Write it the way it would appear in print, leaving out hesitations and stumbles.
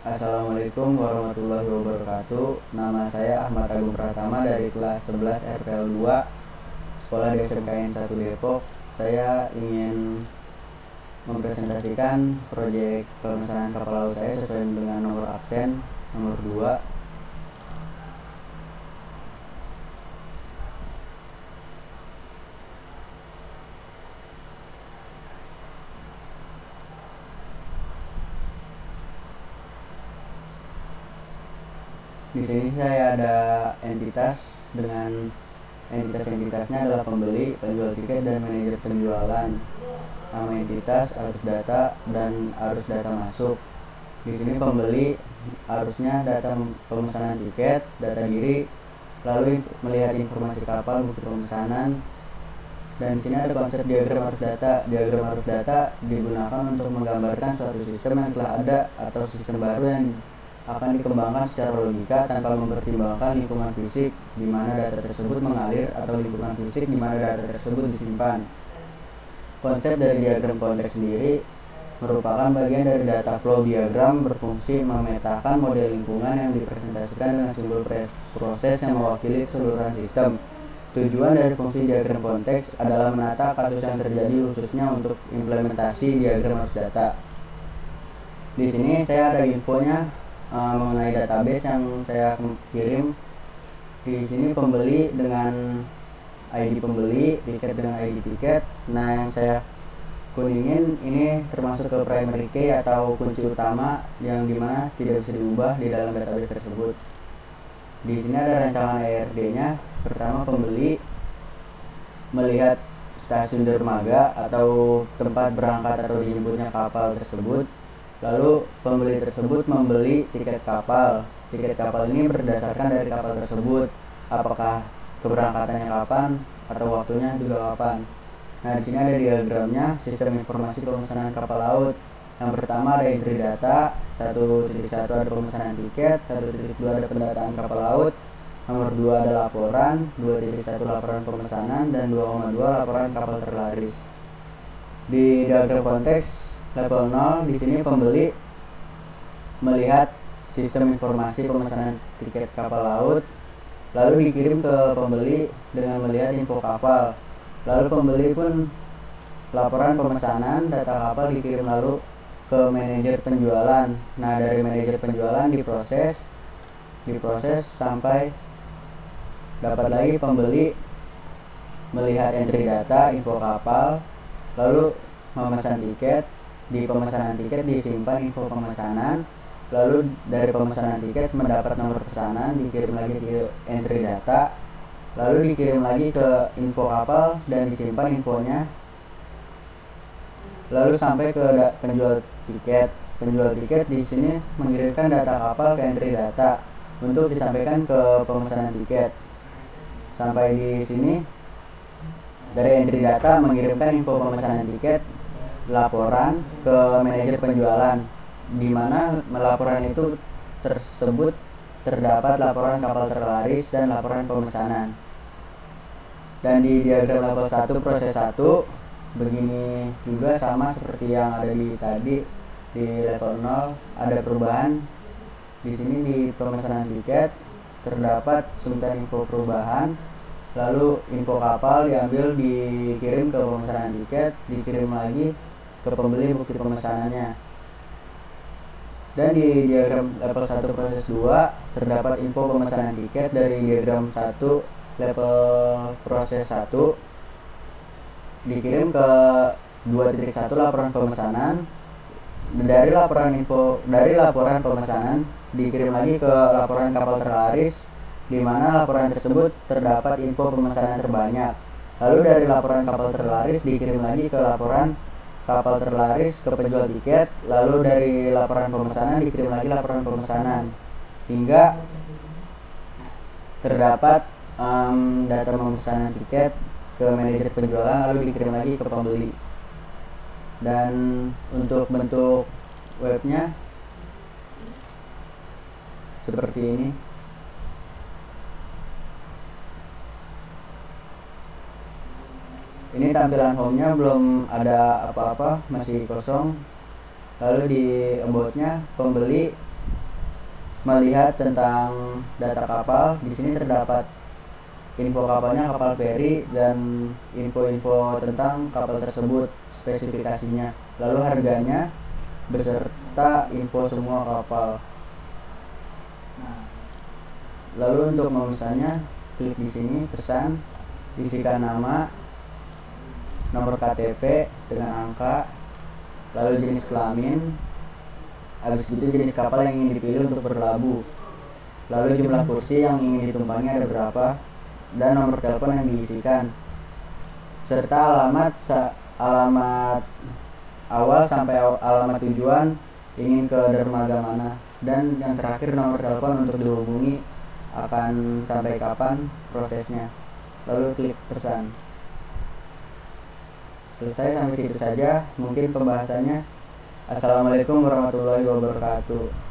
Assalamualaikum warahmatullahi wabarakatuh. Nama saya Ahmad Agung Pratama dari kelas 11 RPL 2 Sekolah di SMKN 1 Depok. Saya ingin mempresentasikan proyek pemesanan kapal laut saya sesuai dengan nomor absen nomor 2. Di sini saya ada entitas dengan entitasnya adalah pembeli, penjual tiket, dan manajer penjualan. Nama entitas, arus data, dan arus data masuk. Di sini pembeli arusnya data pemesanan tiket, data diri, lalu melihat informasi kapal, bukti pemesanan. Dan di sini ada konsep diagram arus data. Diagram arus data digunakan untuk menggambarkan suatu sistem yang telah ada atau sistem baru yang akan dikembangkan secara logika tanpa mempertimbangkan lingkungan fisik di mana data tersebut mengalir atau lingkungan fisik di mana data tersebut disimpan. Konsep dari diagram konteks sendiri merupakan bagian dari data flow diagram, berfungsi memetakan model lingkungan yang dipresentasikan dengan simbol proses yang mewakili keseluruhan sistem. Tujuan dari fungsi diagram konteks adalah menata kasus yang terjadi khususnya untuk implementasi diagram arus data. Di sini saya ada infonya mengenai database yang saya kirim. Di sini pembeli dengan ID pembeli, tiket dengan ID tiket. Nah, yang saya kuningin ini termasuk ke primary key atau kunci utama yang dimana tidak bisa diubah di dalam database tersebut. Di sini ada rancangan ERD-nya. Pertama, pembeli melihat stasiun dermaga atau tempat berangkat atau dijemputnya kapal tersebut. Lalu pembeli tersebut membeli tiket kapal. Tiket kapal ini berdasarkan dari kapal tersebut, apakah keberangkatannya kapan atau waktunya juga kapan. Nah, di sini ada diagramnya sistem informasi pemesanan kapal laut. Yang pertama ada entry data, 1.1 ada pemesanan tiket, 1.2 ada pendataan kapal laut, nomor 2 ada laporan, 2.1 laporan pemesanan, dan 2,2 laporan kapal terlaris. Di diagram konteks level 0, di sini pembeli melihat sistem informasi pemesanan tiket kapal laut, lalu dikirim ke pembeli dengan melihat info kapal. Lalu pembeli pun laporan pemesanan data kapal dikirim lalu ke manajer penjualan. Nah, dari manajer penjualan diproses sampai dapat lagi pembeli melihat entry data, info kapal, lalu memesan tiket. Di pemesanan tiket disimpan info pemesanan, lalu dari pemesanan tiket mendapat nomor pesanan, dikirim lagi ke entry data, lalu dikirim lagi ke info kapal dan disimpan infonya, lalu sampai ke penjual tiket. Penjual tiket di sini mengirimkan data kapal ke entry data untuk disampaikan ke pemesanan tiket. Sampai di sini dari entry data mengirimkan info pemesanan tiket, laporan ke manajer penjualan, di mana laporan itu tersebut terdapat laporan kapal terlaris dan laporan pemesanan. Dan di diagram level 1 proses 1 begini juga sama seperti yang ada di tadi. Di level 0 ada perubahan. Di sini di pemesanan tiket terdapat suntian info perubahan, lalu info kapal diambil dikirim ke pemesanan tiket, dikirim lagi ke pembeli bukti pemesanannya. Dan di diagram level 1 proses 2 terdapat info pemesanan tiket. Dari diagram 1 level proses 1 dikirim ke 2.1 laporan pemesanan. Dari laporan pemesanan dikirim lagi ke laporan kapal terlaris, di mana laporan tersebut terdapat info pemesanan terbanyak. Lalu dari laporan kapal terlaris dikirim lagi ke laporan kapal terlaris ke penjual tiket, lalu dari laporan pemesanan dikirim lagi laporan pemesanan, hingga terdapat data pemesanan tiket ke manajer penjualan lalu dikirim lagi ke pembeli. Dan untuk bentuk webnya seperti ini. Ini tampilan home-nya belum ada apa-apa, masih kosong. Lalu di about-nya pembeli melihat tentang data kapal. Di sini terdapat info kapalnya, kapal feri, dan info-info tentang kapal tersebut, spesifikasinya, lalu harganya, beserta info semua kapal. Lalu untuk memesannya, klik di sini pesan, isikan nama, nomor KTP dengan angka, lalu jenis kelamin, habis itu jenis kapal yang ingin dipilih untuk berlabuh, lalu jumlah kursi yang ingin ditumpangi ada berapa, dan nomor telepon yang diisikan, serta alamat awal sampai alamat tujuan, ingin ke dermaga mana, dan yang terakhir nomor telepon untuk dihubungi, akan sampai kapan prosesnya. Lalu klik pesan. Selesai, sampai situ saja mungkin pembahasannya. Assalamualaikum warahmatullahi wabarakatuh.